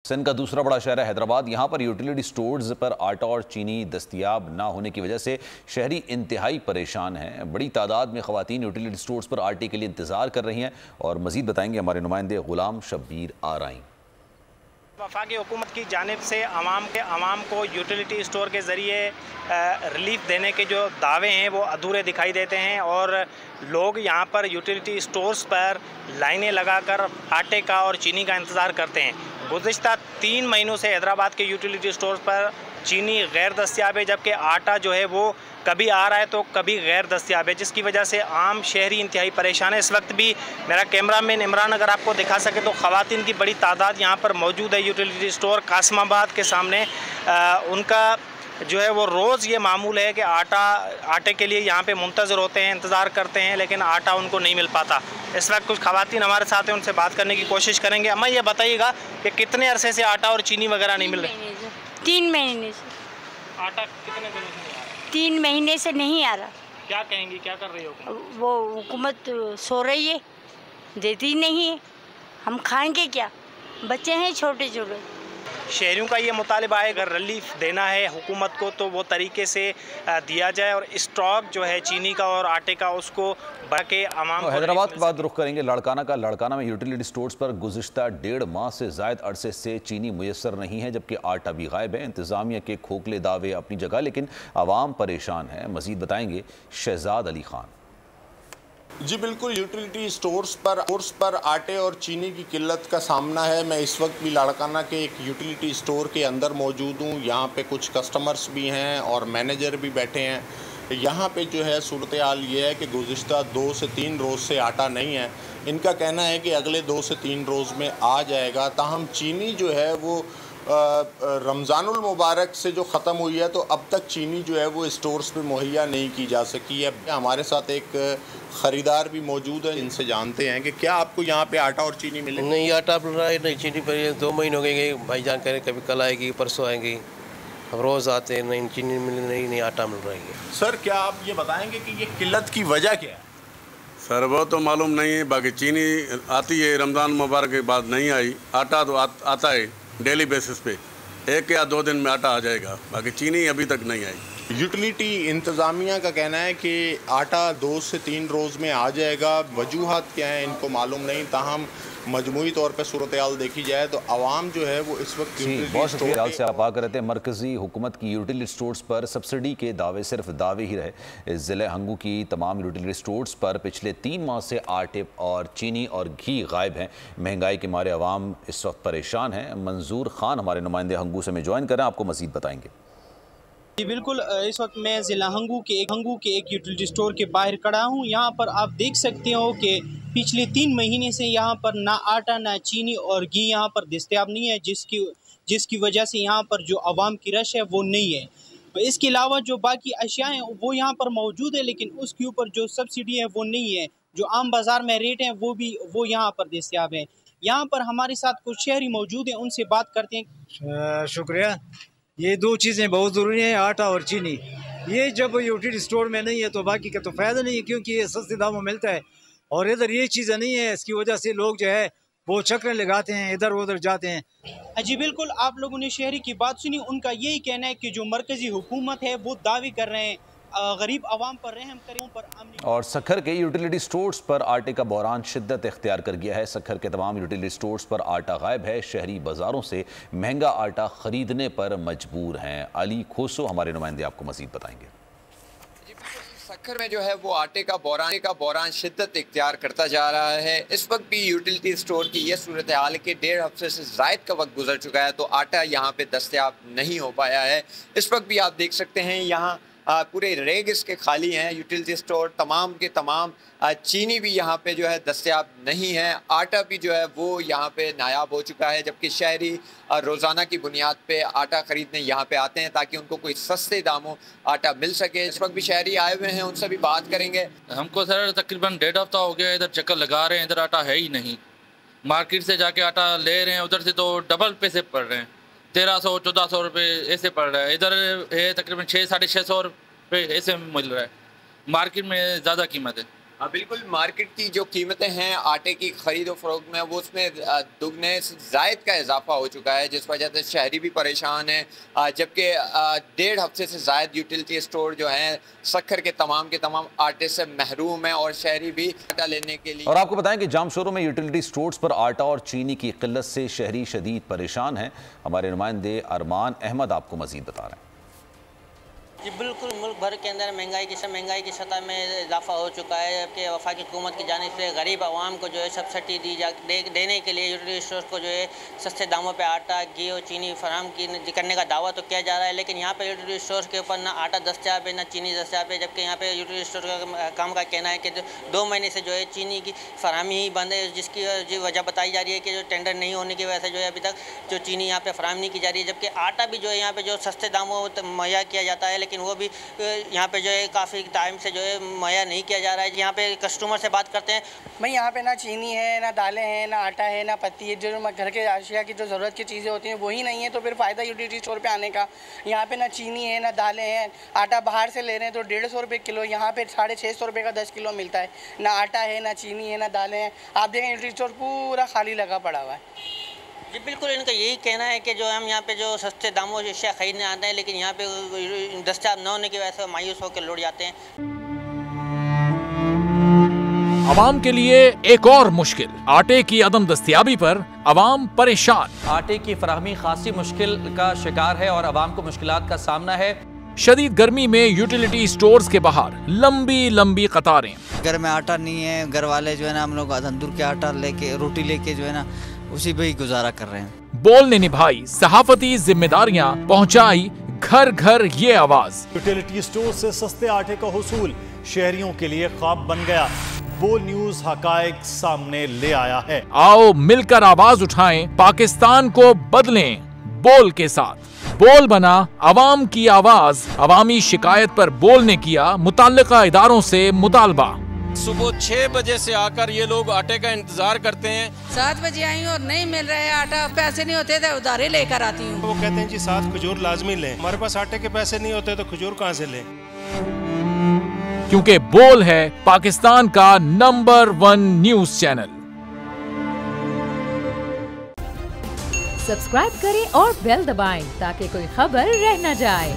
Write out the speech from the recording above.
सिंध का दूसरा बड़ा शहर है हैदराबाद। यहाँ पर यूटिलिटी स्टोर्स पर आटा और चीनी दस्तयाब ना होने की वजह से शहरी इंतहाई परेशान हैं। बड़ी तादाद में ख़वातीन यूटिलिटी स्टोर्स पर आटे के लिए इंतज़ार कर रही हैं और मज़ीद बताएंगे हमारे नुमाइंदे ग़ुलाम शब्बीर आराई। वफाकी हुकूमत की जानिब से आवाम को यूटिलिटी स्टोर के ज़रिए रिलीफ देने के जो दावे हैं वो अधूरे दिखाई देते हैं और लोग यहाँ पर यूटिलिटी स्टोर्स पर लाइनें लगाकर आटे का और चीनी का इंतज़ार करते हैं। गुज़िश्ता 3 महीनों से हैदराबाद के यूटिलिटी स्टोर्स पर चीनी गैर दस्तयाब है, जबकि आटा जो है वो कभी आ रहा है तो कभी गैर दस्तयाब है, जिसकी वजह से आम शहरी इंतहाई परेशान है। इस वक्त भी मेरा कैमरामैन इमरान अगर आपको दिखा सके तो ख़वातीन की बड़ी तादाद यहाँ पर मौजूद है। यूटिलिटी स्टोर कासिमाबाद के सामने उनका जो है वो रोज़ ये मामूल है कि आटे के लिए यहाँ पे मुंतज़र होते हैं, इंतज़ार करते हैं, लेकिन आटा उनको नहीं मिल पाता। इस वक्त कुछ ख़वातीन हमारे साथ हैं, उनसे बात करने की कोशिश करेंगे। अम्मा ये बताइएगा कि कितने अरसे से आटा और चीनी वगैरह नहीं मिल रहे? 3 महीने से। आटा कितने दिनों से नहीं आ रहा? 3 महीने से नहीं आ रहा। क्या कहेंगी, क्या कर रही हो? वो हुकूमत सो रही है, देती नहीं है, हम खाएंगे क्या? बच्चे हैं छोटे छोटे। शहरियों का ये मुतालिबा है, अगर रिलीफ देना है हुकूमत को तो वो तरीके से दिया जाए और स्टॉक जो है चीनी का और आटे का उसको बढ़ा के आवाम को। हैदराबाद के बाद रुख करेंगे लाड़काना का। लाड़काना में यूटिलिटी स्टोर्स पर गुज़िश्ता 1.5 माह से ज़ायद अरसे से चीनी मुयस्सर नहीं है, जबकि आटा भी गायब है। इंतज़ामिया के खोखले दावे अपनी जगह, लेकिन आवाम परेशान है। मज़ीद बताएंगे शहजाद अली खान। जी बिल्कुल, यूटिलिटी स्टोर्स पर आटे और चीनी की किल्लत का सामना है। मैं इस वक्त भी लाड़काना के एक यूटिलिटी स्टोर के अंदर मौजूद हूँ। यहाँ पे कुछ कस्टमर्स भी हैं और मैनेजर भी बैठे हैं। यहाँ पे जो है सूरत हाल ये है कि गुज़िश्ता 2 से 3 रोज़ से आटा नहीं है। इनका कहना है कि अगले 2 से 3 रोज़ में आ जाएगा। ताहम चीनी जो है वो रमज़ानुल मुबारक से जो ख़त्म हुई है तो अब तक चीनी जो है वो स्टोर्स पे मुहैया नहीं की जा सकी है। हमारे साथ एक ख़रीदार भी मौजूद है, इनसे जानते हैं कि क्या आपको यहाँ पे आटा और चीनी मिले? नहीं, आटा मिल रहा है, नहीं चीनी पर 2 महीने हो गए। भाईजान कह रहे कभी कल आएगी, परसों आएगी, अब रोज़ आते हैं, नहीं चीनी मिल रही, नहीं आटा मिल रही है। सर क्या आप ये बताएँगे कि ये किल्लत की वजह क्या है? सर वो तो मालूम नहीं है, बाकी चीनी आती है रमज़ान मुबारक के बाद नहीं आई। आटा तो आता है डेली बेसिस पे, 1 या 2 दिन में आटा आ जाएगा, बाकी चीनी अभी तक नहीं आई। यूटिलिटी इंतज़ामिया का कहना है कि आटा 2 से 3 रोज़ में आ जाएगा। वजूहात क्या है इनको मालूम नहीं। ताहम मजमूई तौर पर सूरत हाल देखी जाए तो आवाम जो है वो इस वक्त बहुत शुक्रिया से आप आकर रहते हैं। मरकज़ी हुकूमत की यूटिलिटी स्टोर्स पर सब्सिडी के दावे सिर्फ दावे ही रहे। ज़िला हंगू की तमाम यूटिलिटी स्टोर्स पर पिछले 3 माह से आटे और चीनी और घी गायब हैं। महंगाई के मारे आवाम इस वक्त परेशान हैं। मंजूर खान हमारे नुमाइंदे हंगू से में ज्वाइन करें, आपको मज़ीद बताएंगे। जी बिल्कुल, इस वक्त मैं ज़िला हंगू के एक यूटिलिटी स्टोर के बाहर खड़ा हूँ। यहाँ पर आप देख सकते हो कि पिछले 3 महीने से यहाँ पर ना आटा ना चीनी और घी यहाँ पर दस्तयाब नहीं है, जिसकी वजह से यहाँ पर जो आवाम की रश है वो नहीं है। इसके अलावा जो बाकी अशिया हैं वो यहाँ पर मौजूद है, लेकिन उसके ऊपर जो सब्सिडी है वो नहीं है। जो आम बाज़ार में रेट हैं वो यहाँ पर दस्तयाब है। यहाँ पर हमारे साथ कुछ शहरी मौजूद हैं, उनसे बात करते हैं। शुक्रिया। ये 2 चीज़ें बहुत ज़रूरी हैं, आटा और चीनी। ये जब यूटिलिटी स्टोर में नहीं है तो बाकी का तो फ़ायदा नहीं है, क्योंकि ये सस्ते दामों में मिलता है और इधर ये चीज़ें नहीं है। इसकी वजह से लोग जो है वो चक्कर लगाते हैं, इधर उधर जाते हैं। जी बिल्कुल, आप लोगों ने शहरी की बात सुनी। उनका यही कहना है कि जो मरकज़ी हुकूमत है वो दावे कर रहे हैं गरीब आवाम पर रहम करें पर। और सखर के यूटिलिटी स्टोर्स पर आटे का बहरान शिद्दत इख्तियार कर गया है। सखर के तमाम यूटिलिटी स्टोर्स पर आटा गायब है। शहरी बाजारों से महंगा आटा खरीदने पर मजबूर हैं। अली खोसो हमारे नुमाइंदे आपको मजीद बताएंगे। सखर में जो है वो आटे का बहरान शिद्दत इख्तियार करता जा रहा है। इस वक्त भी यूटिलिटी स्टोर की ये सूरत हाल है कि 1.5 हफ्ते से ज़ायद का वक्त गुजर चुका है तो आटा यहाँ पे दस्तयाब नहीं हो पाया है। इस वक्त भी आप देख सकते हैं यहाँ पूरे रेग इसके खाली हैं यूटिलिटी स्टोर, तमाम के तमाम। चीनी भी यहाँ पे जो है दस्तयाब नहीं है। आटा भी जो है वो यहाँ पे नायाब हो चुका है, जबकि शहरी रोज़ाना की बुनियाद पे आटा ख़रीदने यहाँ पे आते हैं ताकि उनको कोई सस्ते दामों आटा मिल सके। इस वक्त भी शहरी आए हुए हैं, उनसे भी बात करेंगे। हमको सर तकरीबन 1.5 हफ्ता हो गया इधर चक्कर लगा रहे हैं, इधर आटा है ही नहीं। मार्केट से जाके आटा ले रहे हैं, उधर से तो डबल पैसे पड़ रहे हैं, 1300-1400 रुपये ऐसे पड़ रहा है। इधर है तकरीबन 600-650 रुपये ऐसे मिल रहा है। मार्केट में ज़्यादा कीमत है। बिल्कुल, मार्केट की जो कीमतें हैं आटे की खरीद और फरोख्त में, वो उसमें दुगने से ज़ायद का इजाफा हो चुका है, जिस वजह से शहरी भी परेशान है। जबकि 1.5 हफ्ते से ज़ायद यूटिलिटी स्टोर जो हैं सक्खर के तमाम आटे से महरूम है और शहरी भी आटा लेने के लिए। और आपको बताएं कि जाम शोरों में यूटिलिटी स्टोर्स पर आटा और चीनी की किल्लत से शहरी शदीद परेशान हैं। हमारे नुमाइंदे अरमान अहमद आपको मजीद बता रहे हैं। जी बिल्कुल, मुल्क भर के अंदर महंगाई की सतह में इजाफा हो चुका है, जबकि वफाकी हुकूमत की जानिब से गरीब आवाम को जो है सब्सिडी देने के लिए यूटिलिटी स्टोर्स को जो है सस्ते दामों पे आटा, घी और चीनी फराहम करने का दावा तो किया जा रहा है, लेकिन यहाँ पे यूटिलिटी स्टोर्स के ऊपर ना आटा दस्तयाब है ना चीनी दस्तयाब है। जबकि यहाँ पे यूटिलिटी स्टोर का कहना है कि 2 महीने से जो है चीनी की फराहमी ही बंद है, जिसकी वजह बताई जा रही है कि जो टेंडर नहीं होने की वजह से जो है अभी तक जो चीनी यहाँ पे फराहम नहीं की जा रही है। जबकि आटा भी जो है यहाँ पे जो सस्ते दामों मुहैया किया जाता है, लेकिन वो भी यहाँ पे जो है काफ़ी टाइम से जो है मुहैया नहीं किया जा रहा है। यहाँ पे कस्टमर से बात करते हैं। भाई यहाँ पे ना चीनी है, ना दालें हैं, ना आटा है, ना पत्ती है। जो घर के आशिया की जो ज़रूरत की चीज़ें होती हैं वही नहीं है, तो फिर फ़ायदा यूटिलिटी स्टोर पे आने का। यहाँ पे ना चीनी है, ना दालें हैं। आटा बाहर से ले रहे हैं तो 150 रुपये किलो, यहाँ पे 650 रुपये का 10 किलो मिलता है। ना आटा है, ना चीनी है, ना दालें हैं। आप देखें यूटिलिटी स्टोर पूरा खाली लगा पड़ा हुआ है। जी बिल्कुल, इनका यही कहना है कि जो हम यहाँ पे जो सस्ते दामों से अशिया खरीदने आते हैं, लेकिन यहाँ पे दस्तयाब न होने की वजह से मायूस होकर लौट जाते हैं। आवाम के लिए एक और मुश्किल, आटे की अदम दस्तयाबी पर आवाम परेशान। आटे की फराहमी खासी मुश्किल का शिकार है और आवाम को मुश्किलात का सामना है। शदीद गर्मी में यूटिलिटी स्टोर्स के बाहर लंबी कतारें। घर में आटा नहीं है, घर वाले जो है ना हम लोग तंदूर के आटा लेके रोटी लेके जो है ना उसी पे ही गुजारा कर रहे हैं। बोल ने निभाई सहाफती जिम्मेदारियां, पहुंचाई घर घर ये आवाज। यूटिलिटी स्टोर से सस्ते आटे का हुसूल शहरियों के लिए ख्वाब बन गया। बोल न्यूज हकायक सामने ले आया है। आओ मिलकर आवाज उठाएं, पाकिस्तान को बदलें बोल के साथ। बोल बना आवाम की आवाज। अवामी शिकायत पर बोल ने किया मुताल्लिका इदारों से मुतालबा। सुबह 6 बजे से आकर ये लोग आटे का इंतजार करते हैं। 7 बजे आई और नहीं मिल रहा है आटा, पैसे नहीं होते थे उधारे लेकर आती हूँ। वो कहते हैं जी 7 खजूर लाजमी लें। हमारे पास आटे के पैसे नहीं होते तो खजूर कहाँ से लें? क्योंकि बोल है पाकिस्तान का नंबर 1 न्यूज चैनल। सब्सक्राइब करें और बेल दबाएं ताकि कोई खबर रह न जाए।